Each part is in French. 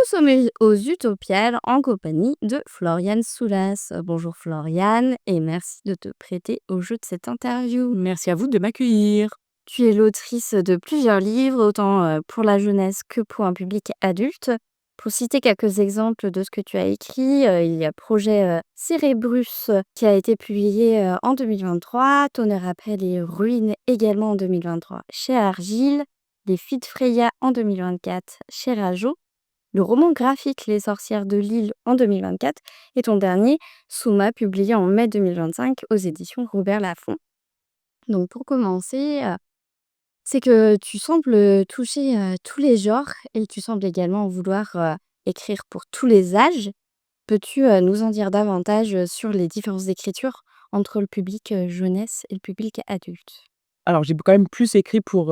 sommes aux Utopiales en compagnie de Floriane Soulas. Bonjour Floriane et merci de te prêter au jeu de cette interview. Merci à vous de m'accueillir. Tu es l'autrice de plusieurs livres, autant pour la jeunesse que pour un public adulte. Pour citer quelques exemples de ce que tu as écrit, il y a Projet Cérébrus qui a été publié en 2023, Tonnerre après les ruines également en 2023 chez Argile, Les Filles de Freya en 2024 chez Rajo, le roman graphique Les Sorcières de Lille en 2024 et ton dernier, Souma, publié en mai 2025 aux éditions Robert Laffont. Donc pour commencer, c'est que tu sembles toucher tous les genres et tu sembles également vouloir écrire pour tous les âges. Peux-tu nous en dire davantage sur les différences d'écriture entre le public jeunesse et le public adulte? Alors j'ai quand même plus écrit pour,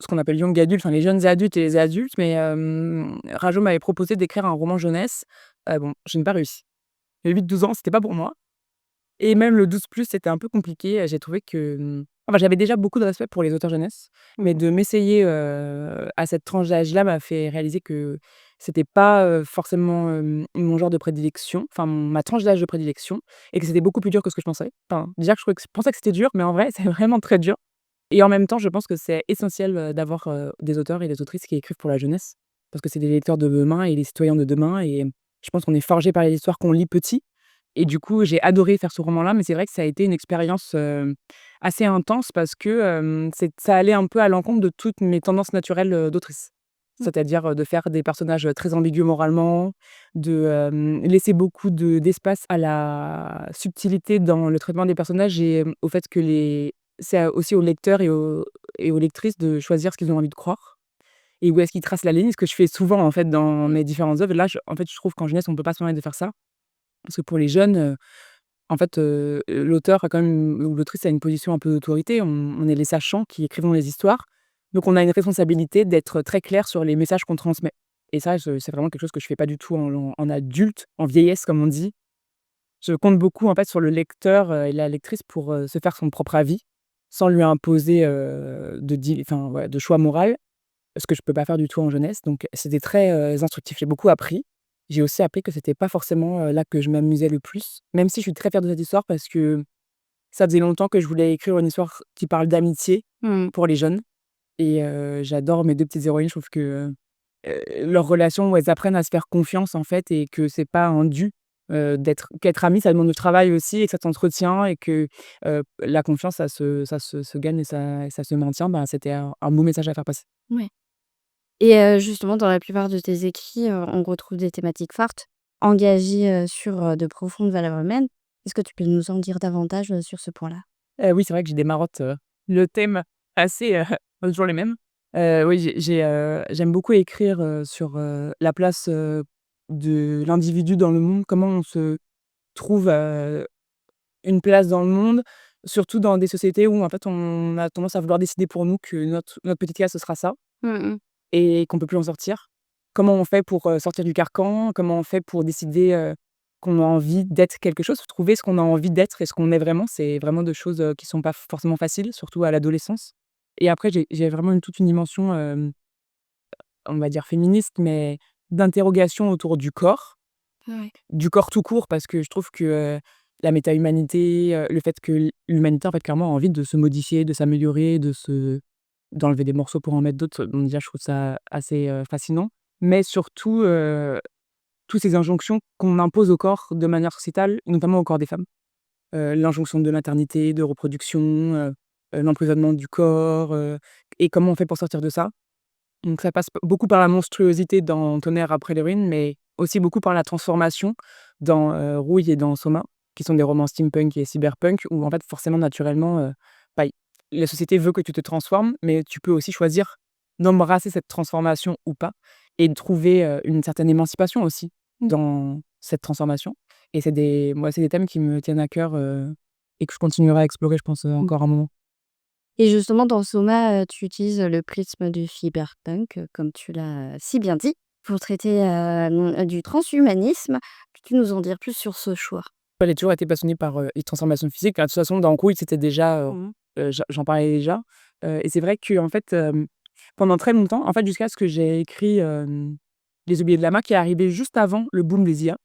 ce qu'on appelle young adult, enfin les jeunes adultes et les adultes, mais Rajo m'avait proposé d'écrire un roman jeunesse. Bon, je n'ai pas réussi. Les 8-12 ans, c'était pas pour moi et même le 12+, c'était un peu compliqué. J'ai trouvé que, enfin j'avais déjà beaucoup de respect pour les auteurs jeunesse, mais de m'essayer, à cette tranche d'âge-là m'a fait réaliser que c'était pas, forcément, mon genre de prédilection, enfin ma tranche d'âge de prédilection et que c'était beaucoup plus dur que ce que je pensais. Enfin, déjà que je pensais que c'était dur, mais en vrai, c'est vraiment très dur et en même temps, je pense que c'est essentiel, d'avoir, des auteurs et des autrices qui écrivent pour la jeunesse parce que c'est des lecteurs de demain et les citoyens de demain et je pense qu'on est forgé par les histoires qu'on lit petit et du coup, j'ai adoré faire ce roman-là, mais c'est vrai que ça a été une expérience, assez intense parce que, ça allait un peu à l'encontre de toutes mes tendances naturelles, d'autrice. Mmh. C'est-à-dire, de faire des personnages, très ambigus moralement, de, laisser beaucoup d'espace à la subtilité dans le traitement des personnages et au fait que c'est aussi aux lecteurs et aux lectrices de choisir ce qu'ils ont envie de croire et où est-ce qu'ils tracent la ligne, ce que je fais souvent, en fait, dans mes différentes œuvres. Là, je trouve qu'en jeunesse, on peut pas se permettre de faire ça parce que pour les jeunes, en fait, l'auteur a quand même ou l'autrice a une position un peu d'autorité. On est les sachants qui écrivons les histoires, donc on a une responsabilité d'être très clair sur les messages qu'on transmet et ça, c'est vraiment quelque chose que je fais pas du tout en adulte, en vieillesse, comme on dit. Je compte beaucoup, en fait, sur le lecteur, et la lectrice pour, se faire son propre avis, sans lui imposer, enfin, ouais, de choix moral, ce que je peux pas faire du tout en jeunesse, donc c'était très, instructif. J'ai beaucoup appris. J'ai aussi appris que c'était pas forcément, là que je m'amusais le plus, même si je suis très fière de cette histoire parce que ça faisait longtemps que je voulais écrire une histoire qui parle d'amitié Mmh. pour les jeunes et j'adore mes 2 petites héroïnes. Je trouve que, leur relation où elles apprennent à se faire confiance, en fait et que c'est pas un dû, qu'être amies, ça demande du travail aussi et que ça s'entretient et que, la confiance, ça se gagne et ça se maintient. Bah, c'était un beau message à faire passer. Ouais. Et justement, dans la plupart de tes écrits, on retrouve des thématiques fortes, engagées, sur, de profondes valeurs humaines. Est-ce que tu peux nous en dire davantage, sur ce point-là? Oui, c'est vrai que j'ai des marottes, le thème assez, toujours les mêmes. Oui, j'aime beaucoup écrire, sur, la place, de l'individu dans le monde, comment on se trouve, une place dans le monde, surtout dans des sociétés où en fait on a tendance à vouloir décider pour nous que notre petite case ce sera ça Mmh mh. et qu'on peut plus en sortir. Comment on fait pour, sortir du carcan? Comment on fait pour décider, qu'on a envie d'être quelque chose? Trouver ce qu'on a envie d'être et ce qu'on est vraiment, c'est vraiment 2 choses, qui sont pas forcément faciles, surtout à l'adolescence et après j'ai vraiment toute une dimension, on va dire féministe, mais d'interrogation autour Ouais. du corps tout court parce que je trouve que, la méta-humanité, le fait que l'humanité, en fait, clairement a envie de se modifier, de s'améliorer, d'enlever des morceaux pour en mettre d'autres, donc déjà je trouve ça assez, fascinant. Mais surtout, toutes ces injonctions qu'on impose au corps de manière sociétale, notamment au corps des femmes. L'injonction de maternité, de reproduction, l'emprisonnement du corps, et comment on fait pour sortir de ça? Donc ça passe beaucoup par la monstruosité dans Tonnerre après les ruines, mais aussi beaucoup par la transformation dans, Rouille et dans Soma, qui sont des romans steampunk et cyberpunk où en fait forcément naturellement, bah, la société veut que tu te transformes, mais tu peux aussi choisir d'embrasser cette transformation ou pas et de trouver, une certaine émancipation aussi dans cette transformation et c'est des thèmes qui me tiennent à cœur, et que je continuerai à explorer je pense, Mmh. encore un moment. Et justement dans Soma, tu utilises le prisme du cyberpunk, comme tu l'as si bien dit, pour traiter, du transhumanisme. Peux-tu nous en dire plus sur ce choix? J'ai toujours été passionnée par, les transformations physiques. De toute façon, dans Rouille, c'était déjà, Mmh. j'en parlais déjà, et c'est vrai qu'en fait, pendant très longtemps, en fait, jusqu'à ce que j'ai écrit, Les Oubliés de Lama qui est arrivé juste avant le boom des IA.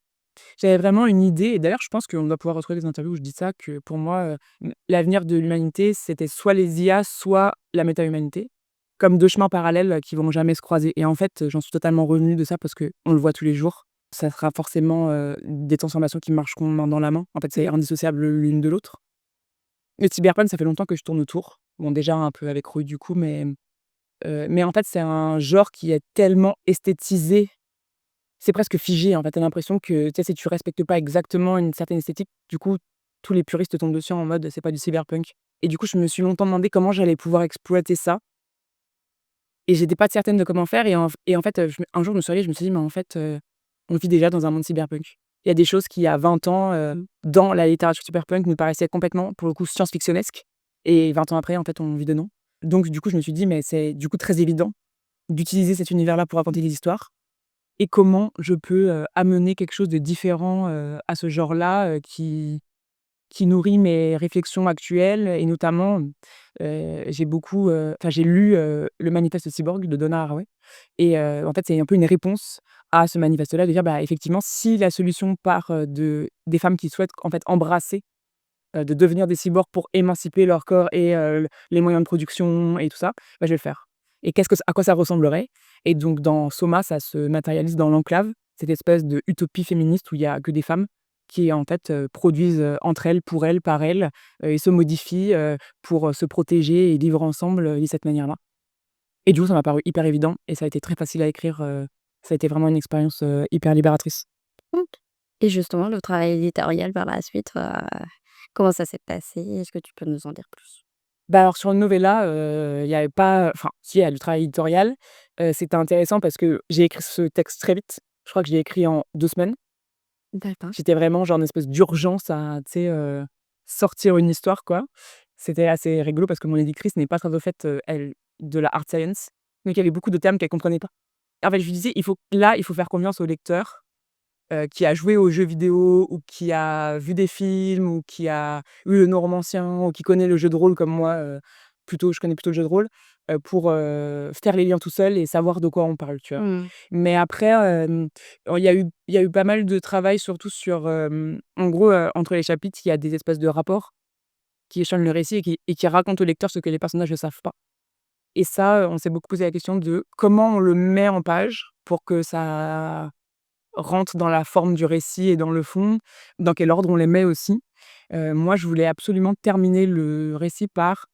J'avais vraiment une idée et d'ailleurs je pense qu'on doit pouvoir retrouver des interviews où je dis ça, que pour moi, l'avenir de l'humanité, c'était soit les IA, soit la méta-humanité, comme 2 chemins parallèles, qui vont jamais se croiser et en fait, j'en suis totalement revenue de ça parce qu'on le voit tous les jours. Ça sera forcément, des transformations qui marcheront main dans la main. En fait, c'est indissociable l'une de l'autre. Le cyberpunk, ça fait longtemps que je tourne autour. Bon déjà un peu avec Rouille du coup, mais en fait, c'est un genre qui est tellement esthétisé, c'est presque figé, en fait. Tu as l'impression que, tu sais, si tu respectes pas exactement une certaine esthétique, du coup, tous les puristes te tombent dessus en mode: «C'est pas du cyberpunk» et du coup, je me suis longtemps demandé comment j'allais pouvoir exploiter ça et j'étais pas certaine de comment faire et en fait, un jour, je me suis réveillée, je me suis dit: «Mais en fait, on vit déjà dans un monde cyberpunk». Il y a des choses qui, il y a 20 ans, dans la littérature cyberpunk, nous paraissaient complètement, pour le coup, science-fictionnesques et 20 ans après, en fait, on vit dedans. Donc du coup, je me suis dit: «Mais c'est, du coup, très évident d'utiliser cet univers-là pour raconter des histoires et comment je peux, amener quelque chose de différent, à ce genre-là, qui nourrit mes réflexions actuelles et notamment, j'ai lu, le Manifeste Cyborg de Donna Haraway et en fait, c'est un peu une réponse à ce manifeste-là, de dire, bah, effectivement, si la solution part, des femmes qui souhaitent, en fait, embrasser, de devenir des cyborgs pour émanciper leur corps et les moyens de production et tout ça, bah, je vais le faire. Et à quoi ça ressemblerait? Et donc dans Soma, ça se matérialise dans l'enclave, cette espèce de utopie féministe où il y a que des femmes qui, en fait, produisent, entre elles, pour elles, par elles, et se modifient, pour, se protéger et vivre ensemble, de cette manière-là. Et du coup, ça m'a paru hyper évident et ça a été très facile à écrire, ça a été vraiment une expérience, hyper libératrice. OK. Et justement, le travail éditorial par la suite, comment ça s'est passé? Est-ce que tu peux nous en dire plus? Bah, alors sur le novella, il y avait pas enfin si, il y a du travail éditorial. C'était intéressant parce que j'ai écrit ce texte très vite. Je crois que je l'ai écrit en 2 semaines. D'accord. J'étais vraiment genre en espèce d'urgence à, tu sais, sortir une histoire, quoi. C'était assez rigolo parce que mon éditrice n'est pas très au fait, elle, de la hard science. Donc il y avait beaucoup de termes qu'elle comprenait pas. En fait, je lui disais: il faut faire confiance au lecteur, qui a joué aux jeux vidéo ou qui a vu des films ou qui a eu le Neuromancien ou qui connaît le jeu de rôle comme moi, je connais plutôt le jeu de rôle, pour, faire les liens tout seul et savoir de quoi on parle, tu vois? Mmh. Mais après, il y a eu pas mal de travail surtout sur, en gros, entre les chapitres, il y a des espèces de rapports qui échelonnent le récit et qui racontent au lecteur ce que les personnages ne savent pas. Et ça, on s'est beaucoup posé la question de comment on le met en page pour que ça rentre dans la forme du récit et dans le fond, dans quel ordre on les met aussi. Moi, je voulais absolument terminer le récit par,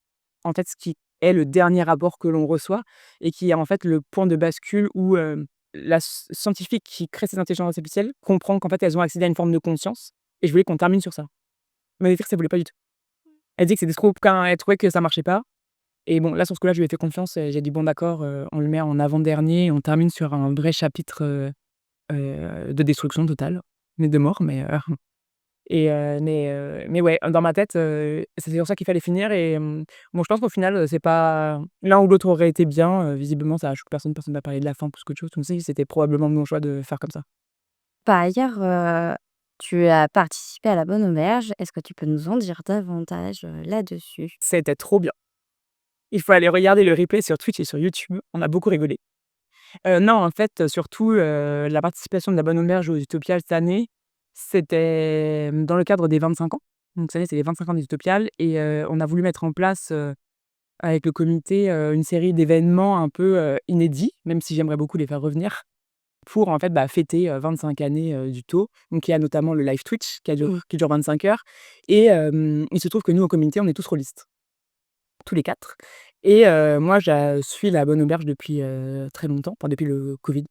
en fait, ce qui est le dernier rapport que l'on reçoit et qui est, en fait, le point de bascule où, la scientifique qui crée ces intelligences artificielles comprend qu'en fait, elles ont accédé à une forme de conscience et je voulais qu'on termine sur ça. Mais l'éditrice, elle voulait pas du tout. Elle dit que c'était trop quand elle trouvait que ça marchait pas et bon, là, sur ce coup-là, je lui ai fait confiance et j'ai dit: «Bon d'accord, on le met en avant-dernier et on termine sur un vrai chapitre, de destruction totale, mais de mort, mais ouais, dans ma tête, c'était sur ça qu'il fallait finir et bon, je pense qu'au final, c'est pas l'un ou l'autre aurait été bien, visiblement ça a choqué personne, personne n'a parlé de la fin plus qu'autre chose, donc si, c'était probablement mon choix de faire comme ça. Par ailleurs, tu as participé à La Bonne Auberge. Est-ce que tu peux nous en dire davantage, là-dessus? C'était trop bien. Il faut aller regarder le replay sur Twitch et sur YouTube, on a beaucoup rigolé. Non, en fait, surtout, la participation de La Bonne Auberge aux Utopiales cette année, c'était, dans le cadre des 25 ans. Donc cette année, c'est les 25 ans des Utopiales et on a voulu mettre en place, avec le comité, une série d'événements un peu, inédits, même si j'aimerais beaucoup les faire revenir, pour en fait, bah, fêter, 25 années, d'Uto. Donc il y a notamment le live Twitch qui dure 25 heures et il se trouve que nous, au comité, on est tous rôlistes, tous les 4 et moi, je suis La Bonne Auberge depuis, très longtemps, enfin depuis le covid,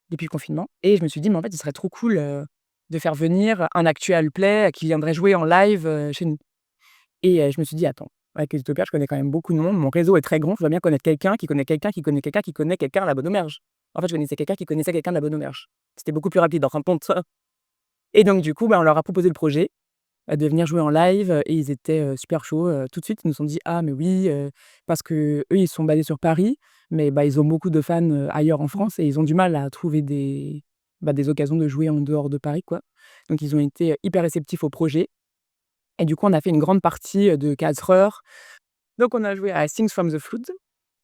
depuis le confinement et je me suis dit: «Mais en fait, ce serait trop cool, de faire venir un actual play qui viendrait jouer en live, chez nous» et je me suis dit: «Attends, avec les Utopias, je connais quand même beaucoup de monde, mon réseau est très grand, je dois bien connaître quelqu'un qui connaît quelqu'un qui connaît quelqu'un qui connaît quelqu'un à La Bonne Auberge». En fait, je connaissais quelqu'un qui connaissait quelqu'un de La Bonne Auberge. C'était beaucoup plus rapide en fin de compte et donc du coup, bah, on leur a proposé le projet, de venir jouer en live, et ils étaient, super chauds, tout de suite. Ils nous ont dit: «Ah mais oui», parce qu'eux, ils sont basés sur Paris, mais bah, ils ont beaucoup de fans, ailleurs en France et ils ont du mal à trouver des occasions de jouer en dehors de Paris, quoi. Donc ils ont été, hyper réceptifs au projet et du coup, on a fait une grande partie, de 4 heures. Donc on a joué à Things from the Flood,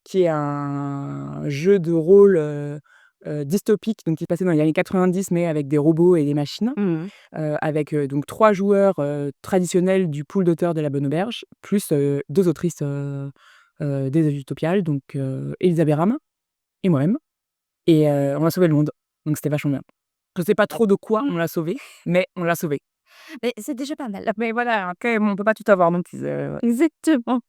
qui est un jeu de rôle, dystopique, donc qui se passait dans les années 90, mais avec des robots et des machines, Mmh. avec, donc 3 joueurs, traditionnels du pool d'auteurs de La Bonne Auberge, plus, 2 autrices, des Utopiales, donc Élisabeth Rame et moi-même et on a sauvé le monde, donc c'était vachement bien. Je sais pas trop de quoi on l'a sauvé, mais on l'a sauvé. Mais c'est déjà pas mal. Mais voilà, après on peut pas tout avoir, donc ouais. Exactement.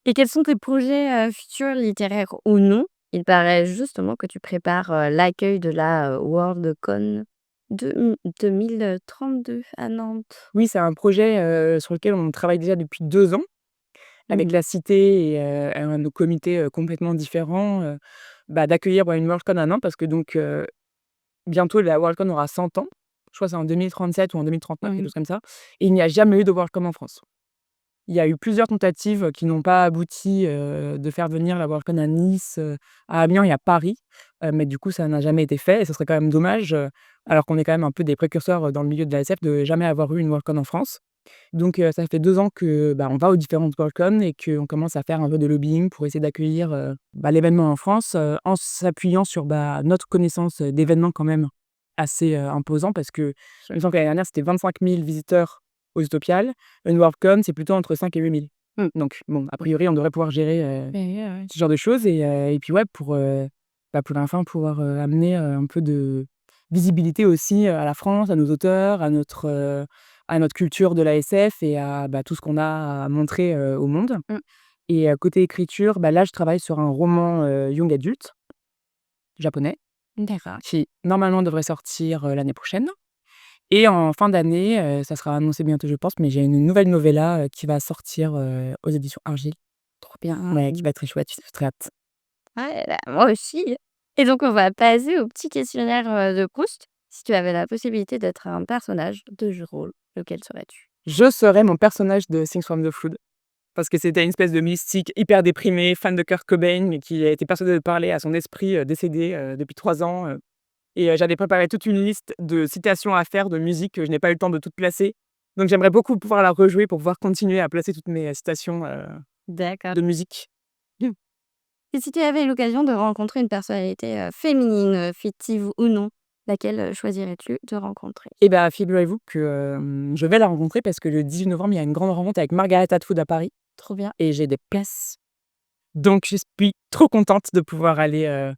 Et quels sont tes projets, futurs, littéraires ou non? Il paraît justement que tu prépares, l'accueil de la, Worldcon 2032 à Nantes. Oui, c'est un projet, sur lequel on travaille déjà depuis 2 ans avec Mmh. la cité et un de nos comités, complètement différents, d'accueillir, une Worldcon à Nantes parce que donc bientôt la Worldcon aura 100 ans. Je crois que c'est en 2037 ou en 2039, quelque Mmh. chose comme ça et il n'y a jamais eu de Worldcon en France. Il y a eu plusieurs tentatives qui n'ont pas abouti, de faire venir la Worldcon à Nice, à Amiens et à Paris, mais du coup, ça n'a jamais été fait et ce serait quand même dommage, alors qu'on est quand même un peu des précurseurs, dans le milieu de la SF, de jamais avoir eu une Worldcon en France. Donc ça fait 2 ans que, on va aux différentes Worldcon et qu'on commence à faire un peu de lobbying pour essayer d'accueillir, l'événement en France, en s'appuyant sur, notre connaissance, d'événements quand même assez, imposants parce que il me semble que l'année dernière, c'était 25 000 visiteurs aux Utopiales. Une Worldcon, c'est plutôt entre 5 et 8 000. Mmh. Donc bon, a priori, on devrait pouvoir gérer, Ouais. ce genre de choses et puis ouais, pour enfin pouvoir, amener, un peu de visibilité aussi, à la France, à nos auteurs, à notre culture de la SF et à, tout ce qu'on a à montrer, au monde Mmh. et côté écriture, là, je travaille sur un roman, young adulte, japonais, D'accord. qui normalement devrait sortir, l'année prochaine et en fin d'année, ça sera annoncé bientôt je pense, mais j'ai une nouvelle novella, qui va sortir, aux éditions Argie. Trop bien. Ouais, qui va être très chouette, j'ai très hâte. Ouais, moi aussi. Et donc on va passer au petit questionnaire, de Proust. Si tu avais la possibilité d'être un personnage de jeu de rôle, lequel serais-tu? Je serai mon personnage de Things from the Flood parce que c'était une espèce de mystique hyper déprimé, fan de Kurt Cobain, mais qui a été persuadé de parler à son esprit, décédé, depuis 3 ans, et j'avais préparé toute une liste de citations à faire, de musique que je n'ai pas eu le temps de toutes placer. Donc j'aimerais beaucoup pouvoir la rejouer pour pouvoir continuer à placer toutes mes, citations, D'accord. de musique. Et si tu avais l'occasion de rencontrer une personnalité, féminine, fictive ou non, laquelle, choisirais-tu de rencontrer? Et figurez-vous que, je vais la rencontrer parce que le 18 novembre, il y a une grande rencontre avec Margaret Atwood à Paris Trop bien. et j'ai des places. Donc je suis trop contente de pouvoir aller,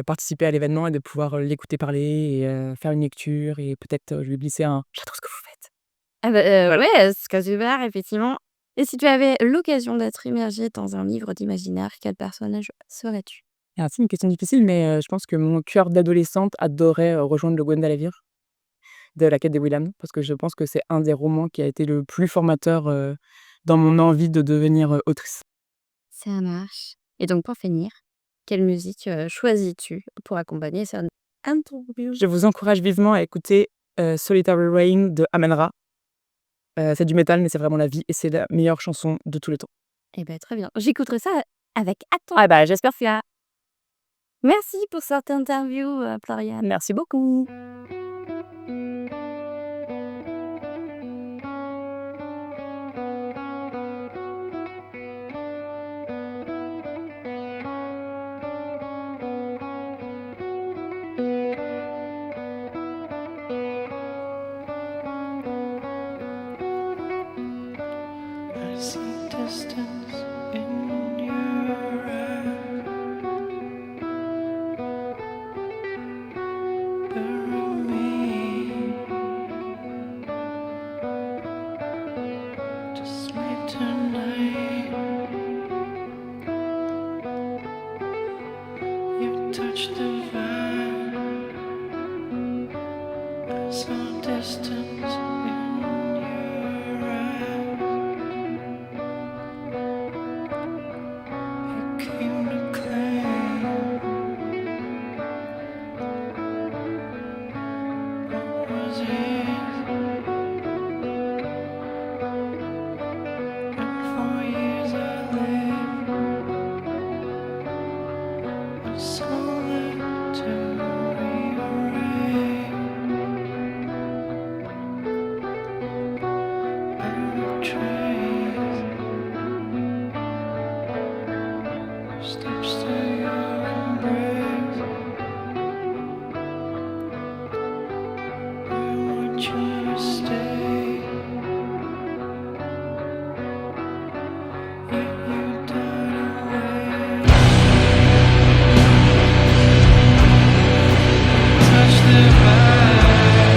participer à l'événement et de pouvoir, l'écouter parler et faire une lecture et peut-être, lui glisser un: «J'adore ce que vous faites». Ah bah, Voilà. ouais, ce serait super effectivement. Et si tu avais l'occasion d'être immergé dans un livre d'imaginaire, quel personnage serais-tu? Alors c'est une question difficile, mais je pense que mon cœur d'adolescente adorait, rejoindre le Gwendalavir de La Quête des Willam parce que je pense que c'est un des romans qui a été le plus formateur, dans mon envie de devenir, autrice. Ça marche. Et donc pour finir, quelle musique, choisis-tu pour accompagner cette interview? Je vous encourage vivement à écouter, Solitary Rain de Amen-Ra. C'est du métal, mais c'est vraiment la vie et c'est la meilleure chanson de tous les temps. Eh beh, très bien. J'écouterai ça avec Ah attention. j'espère que Merci pour cette interview, Floriane. merci beaucoup. I see distance in your eyes. Bury me. Just leave tonight. You touch divine. I saw distance in your eyes. You came to claim what was his, and for years I lived a solitary reign. you to stay. Yet you died away. Touch their back.